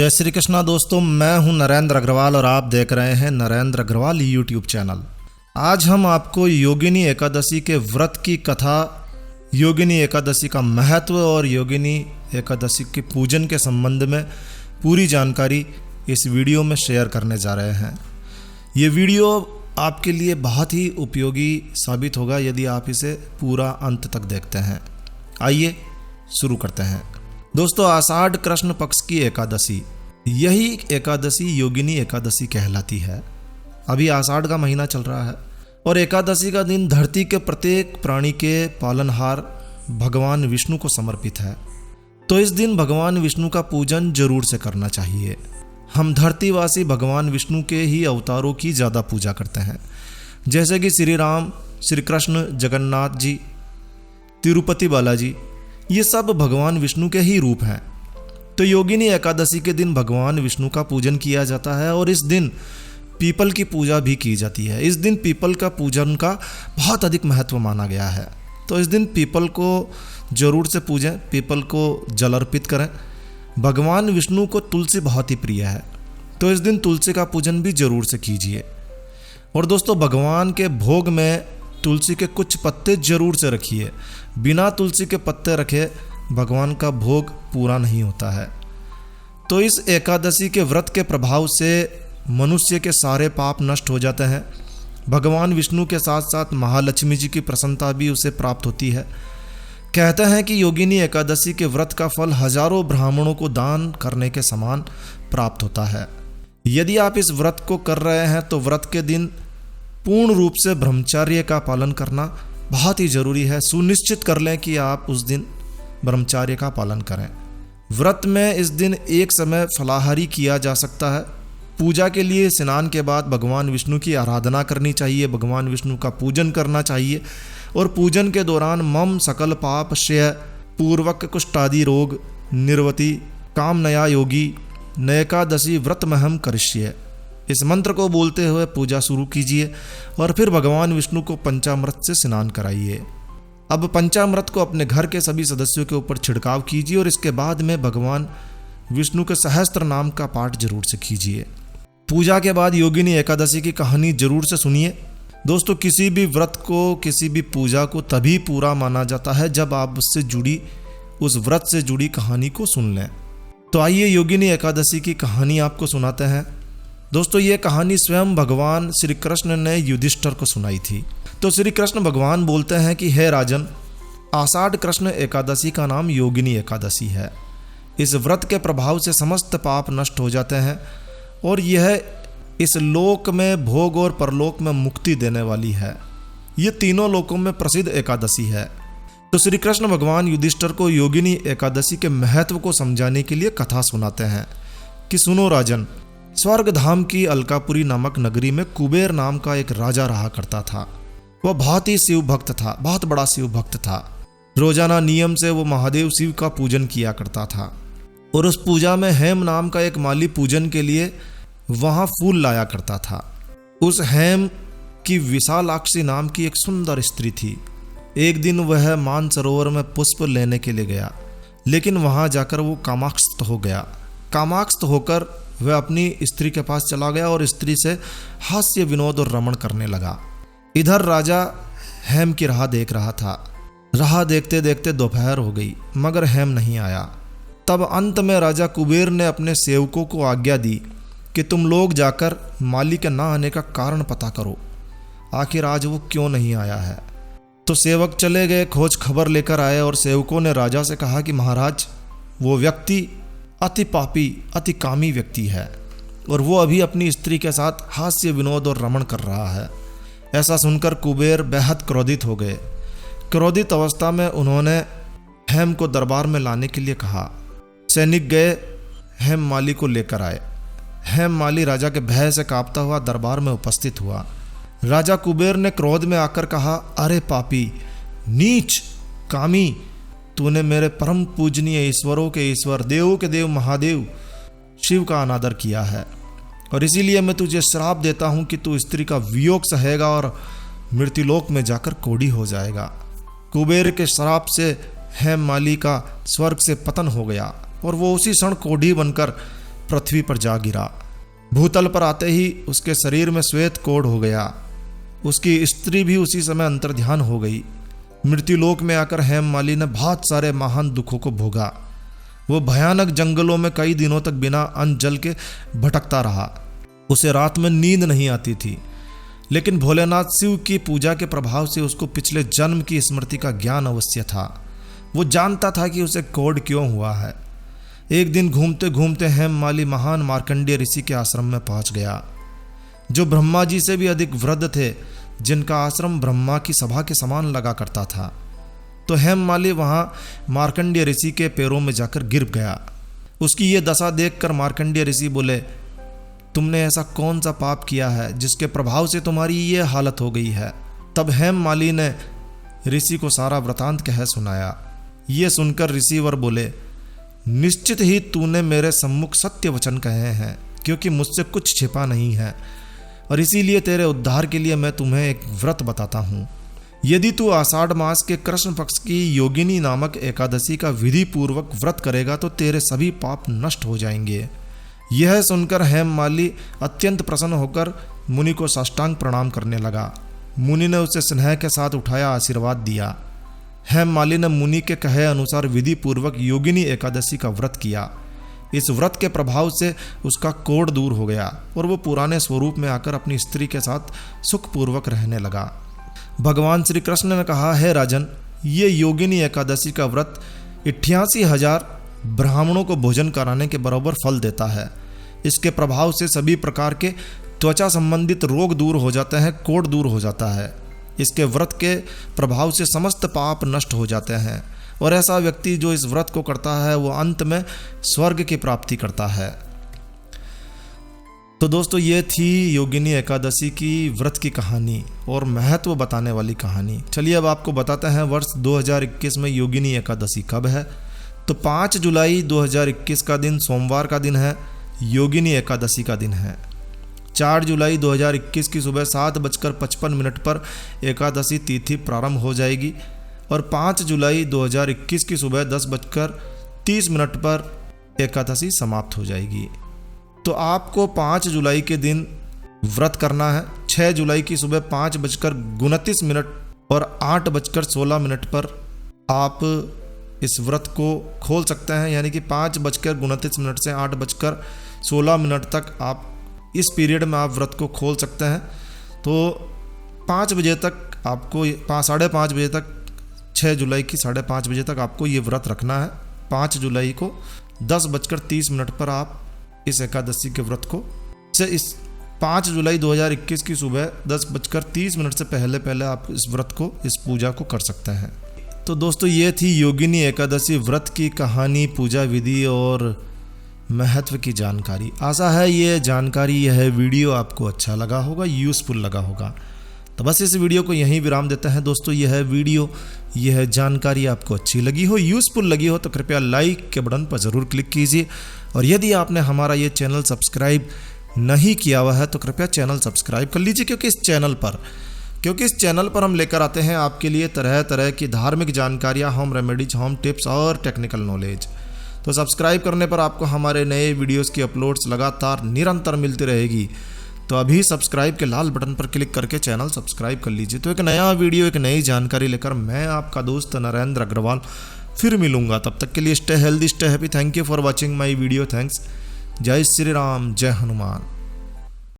जय श्री कृष्णा दोस्तों, मैं हूं नरेंद्र अग्रवाल और आप देख रहे हैं नरेंद्र अग्रवाल यूट्यूब चैनल। आज हम आपको योगिनी एकादशी के व्रत की कथा, योगिनी एकादशी का महत्व और योगिनी एकादशी के पूजन के संबंध में पूरी जानकारी इस वीडियो में शेयर करने जा रहे हैं। ये वीडियो आपके लिए बहुत ही उपयोगी साबित होगा यदि आप इसे पूरा अंत तक देखते हैं। आइए शुरू करते हैं। दोस्तों, आषाढ़ कृष्ण पक्ष की एकादशी, यही एकादशी योगिनी एकादशी कहलाती है। अभी आषाढ़ का महीना चल रहा है और एकादशी का दिन धरती के प्रत्येक प्राणी के पालनहार भगवान विष्णु को समर्पित है। तो इस दिन भगवान विष्णु का पूजन जरूर से करना चाहिए। हम धरतीवासी भगवान विष्णु के ही अवतारों की ज़्यादा पूजा करते हैं, जैसे कि श्री राम, श्री कृष्ण, जगन्नाथ जी, तिरुपति बालाजी, ये सब भगवान विष्णु के ही रूप हैं। तो योगिनी एकादशी के दिन भगवान विष्णु का पूजन किया जाता है और इस दिन पीपल की पूजा भी की जाती है। इस दिन पीपल का पूजन का बहुत अधिक महत्व माना गया है। तो इस दिन पीपल को जरूर से पूजें, पीपल को जल अर्पित करें। भगवान विष्णु को तुलसी बहुत ही प्रिय है, तो इस दिन तुलसी का पूजन भी जरूर से कीजिए। और दोस्तों, भगवान के भोग में तुलसी के कुछ पत्ते जरूर से रखिए। बिना तुलसी के पत्ते रखे भगवान का भोग पूरा नहीं होता है। तो इस एकादशी के व्रत के प्रभाव से मनुष्य के सारे पाप नष्ट हो जाते हैं। भगवान विष्णु के साथ साथ महालक्ष्मी जी की प्रसन्नता भी उसे प्राप्त होती है। कहते हैं कि योगिनी एकादशी के व्रत का फल हजारों ब्राह्मणों को दान करने के समान प्राप्त होता है। यदि आप इस व्रत को कर रहे हैं तो व्रत के दिन पूर्ण रूप से ब्रह्मचर्य का पालन करना बहुत ही जरूरी है। सुनिश्चित कर लें कि आप उस दिन ब्रह्मचर्य का पालन करें। व्रत में इस दिन एक समय फलाहारी किया जा सकता है। पूजा के लिए स्नान के बाद भगवान विष्णु की आराधना करनी चाहिए, भगवान विष्णु का पूजन करना चाहिए। और पूजन के दौरान मम सकल पाप क्षय पूर्वक कुष्ठादि रोग निर्वति काम नया योगी नैकादशी व्रत में हम करिष्ये, इस मंत्र को बोलते हुए पूजा शुरू कीजिए और फिर भगवान विष्णु को पंचामृत से स्नान कराइए। अब पंचामृत को अपने घर के सभी सदस्यों के ऊपर छिड़काव कीजिए और इसके बाद में भगवान विष्णु के सहस्त्र नाम का पाठ जरूर से कीजिए। पूजा के बाद योगिनी एकादशी की कहानी जरूर से सुनिए। दोस्तों, किसी भी व्रत को, किसी भी पूजा को तभी पूरा माना जाता है जब आप उससे जुड़ी, उस व्रत से जुड़ी कहानी को सुन लें। तो आइए योगिनी एकादशी की कहानी आपको सुनाते हैं। दोस्तों, ये कहानी स्वयं भगवान श्री कृष्ण ने युधिष्ठिर को सुनाई थी। तो श्री कृष्ण भगवान बोलते हैं कि हे राजन, आषाढ़ कृष्ण एकादशी का नाम योगिनी एकादशी है। इस व्रत के प्रभाव से समस्त पाप नष्ट हो जाते हैं और यह इस लोक में भोग और परलोक में मुक्ति देने वाली है। ये तीनों लोकों में प्रसिद्ध एकादशी है। तो श्री कृष्ण भगवान युधिष्ठिर को योगिनी एकादशी के महत्व को समझाने के लिए कथा सुनाते हैं कि सुनो राजन, स्वर्ग धाम की अलकापुरी नामक नगरी में कुबेर नाम का एक राजा रहा करता था। वह बहुत ही शिव भक्त था, बहुत बड़ा शिव भक्त था। रोजाना नियम से वो महादेव शिव का पूजन किया करता था और उस पूजा में हेम नाम का एक माली पूजन के लिए वहां फूल लाया करता था। उस हेम की विशालाक्षी नाम की एक सुंदर स्त्री थी। एक दिन वह मानसरोवर में पुष्प लेने के लिए गया, लेकिन वहां जाकर वो कामाक्षत हो गया। कामाक्षत होकर वह अपनी स्त्री के पास चला गया और स्त्री से हास्य विनोद और रमण करने लगा। इधर राजा हेम की राह देख रहा था। राह देखते देखते दोपहर हो गई मगर हेम नहीं आया। तब अंत में राजा कुबेर ने अपने सेवकों को आज्ञा दी कि तुम लोग जाकर माली के ना आने का कारण पता करो, आखिर आज वो क्यों नहीं आया है। तो सेवक चले गए, खोज खबर लेकर आए और सेवकों ने राजा से कहा कि महाराज, वो व्यक्ति अति पापी, अति कामी व्यक्ति है और वो अभी अपनी स्त्री के साथ हास्य विनोद और रमण कर रहा है। ऐसा सुनकर कुबेर बेहद क्रोधित हो गए। क्रोधित अवस्था में उन्होंने हेम को दरबार में लाने के लिए कहा। सैनिक गए, हेम माली को लेकर आए। हेम माली राजा के भय से कांपता हुआ दरबार में उपस्थित हुआ। राजा कुबेर ने क्रोध में आकर कहा, अरे पापी, नीच, कामी, तूने मेरे परम पूजनीय ईश्वरों के ईश्वर, देवों के देव महादेव शिव का अनादर किया है और इसीलिए मैं तुझे श्राप देता हूं कि तू स्त्री का वियोग सहेगा और मृत्युलोक में जाकर कोढ़ी हो जाएगा। कुबेर के श्राप से हेम माली का स्वर्ग से पतन हो गया और वो उसी क्षण कोढ़ी बनकर पृथ्वी पर जा गिरा। भूतल पर आते ही उसके शरीर में श्वेत कोढ़ हो गया। उसकी स्त्री भी उसी समय अंतर्ध्यान हो गई। मृत्युलोक में आकर हेममाली ने बहुत सारे महान दुखों को भोगा। वो भयानक जंगलों में कई दिनों तक बिना अन्न जल के भटकता रहा। उसे रात में नींद नहीं आती थी, लेकिन भोलेनाथ शिव की पूजा के प्रभाव से उसको पिछले जन्म की स्मृति का ज्ञान अवश्य था। वो जानता था कि उसे कोढ़ क्यों हुआ है। एक दिन घूमते घूमते हेममाली महान मार्कंडेय ऋषि के आश्रम में पहुंच गया, जो ब्रह्मा जी से भी अधिक वृद्ध थे, जिनका आश्रम ब्रह्मा की सभा के समान लगा करता था। तो हेममाली वहां मार्कंडेय ऋषि के पैरों में जाकर गिर गया। उसकी ये दशा देखकर मार्कंडेय ऋषि बोले, तुमने ऐसा कौन सा पाप किया है जिसके प्रभाव से तुम्हारी ये हालत हो गई है। तब हेममाली ने ऋषि को सारा वृतांत कह सुनाया। ये सुनकर ऋषिवर बोले, निश्चित ही तूने मेरे सम्मुख सत्य वचन कहे हैं, क्योंकि मुझसे कुछ छिपा नहीं है, और इसीलिए तेरे उद्धार के लिए मैं तुम्हें एक व्रत बताता हूँ। यदि तू आषाढ़ मास के कृष्ण पक्ष की योगिनी नामक एकादशी का विधि पूर्वक व्रत करेगा तो तेरे सभी पाप नष्ट हो जाएंगे। यह सुनकर हेममाली अत्यंत प्रसन्न होकर मुनि को साष्टांग प्रणाम करने लगा। मुनि ने उसे स्नेह के साथ उठाया, आशीर्वाद दिया। हेममाली ने मुनि के कहे अनुसार विधि पूर्वक योगिनी एकादशी का व्रत किया। इस व्रत के प्रभाव से उसका कोढ़ दूर हो गया और वो पुराने स्वरूप में आकर अपनी स्त्री के साथ सुखपूर्वक रहने लगा। भगवान श्री कृष्ण ने कहा, है राजन, ये योगिनी एकादशी का व्रत 88,000 ब्राह्मणों को भोजन कराने के बराबर फल देता है। इसके प्रभाव से सभी प्रकार के त्वचा संबंधित रोग दूर हो जाते हैं, कोढ़ दूर हो जाता है। इसके व्रत के प्रभाव से समस्त पाप नष्ट हो जाते हैं, और ऐसा व्यक्ति जो इस व्रत को करता है वो अंत में स्वर्ग की प्राप्ति करता है। तो दोस्तों, ये थी योगिनी एकादशी की व्रत की कहानी और महत्व बताने वाली कहानी। चलिए अब आपको बताते हैं वर्ष 2021 में योगिनी एकादशी कब है। तो 5 जुलाई 2021 का दिन सोमवार का दिन है, योगिनी एकादशी का दिन है। 4 जुलाई 2021 की सुबह 7:55 पर एकादशी तिथि प्रारंभ हो जाएगी और 5 जुलाई 2021 की सुबह 10:30 पर एकादशी समाप्त हो जाएगी। तो आपको 5 जुलाई के दिन व्रत करना है। 6 जुलाई की सुबह 5:29 और 8:16 पर आप इस व्रत को खोल सकते हैं, यानी कि 5:29 से 8:16 तक आप इस पीरियड में आप व्रत को खोल सकते हैं। तो 5 बजे तक आपको 5:30 बजे तक 6 जुलाई की 5:30 बजे तक आपको ये व्रत रखना है। 5 जुलाई को 10:30 पर आप इस एकादशी के व्रत को इस 5 जुलाई 2021 की सुबह 10:30 से पहले आप इस व्रत को, इस पूजा को कर सकते हैं। तो दोस्तों, ये थी योगिनी एकादशी व्रत की कहानी, पूजा विधि और महत्व की जानकारी। आशा है ये जानकारी, यह वीडियो आपको अच्छा लगा होगा, यूज़फुल लगा होगा। तो बस इस वीडियो को यहीं विराम देते हैं दोस्तों। यह वीडियो, यह जानकारी आपको अच्छी लगी हो, यूज़फुल लगी हो तो कृपया लाइक के बटन पर ज़रूर क्लिक कीजिए। और यदि आपने हमारा ये चैनल सब्सक्राइब नहीं किया हुआ है तो कृपया चैनल सब्सक्राइब कर लीजिए, क्योंकि इस चैनल पर हम लेकर आते हैं आपके लिए तरह तरह की धार्मिक जानकारियाँ, होम रेमेडीज, होम टिप्स और टेक्निकल नॉलेज। तो सब्सक्राइब करने पर आपको हमारे नए वीडियोस की अपलोड्स लगातार निरंतर मिलती रहेगी। तो अभी सब्सक्राइब के लाल बटन पर क्लिक करके चैनल सब्सक्राइब कर लीजिए। तो एक नया वीडियो, एक नई जानकारी लेकर मैं आपका दोस्त नरेंद्र अग्रवाल फिर मिलूंगा। तब तक के लिए stay healthy, stay happy. Thank you for watching my video. Thanks. जय श्री राम, जय हनुमान।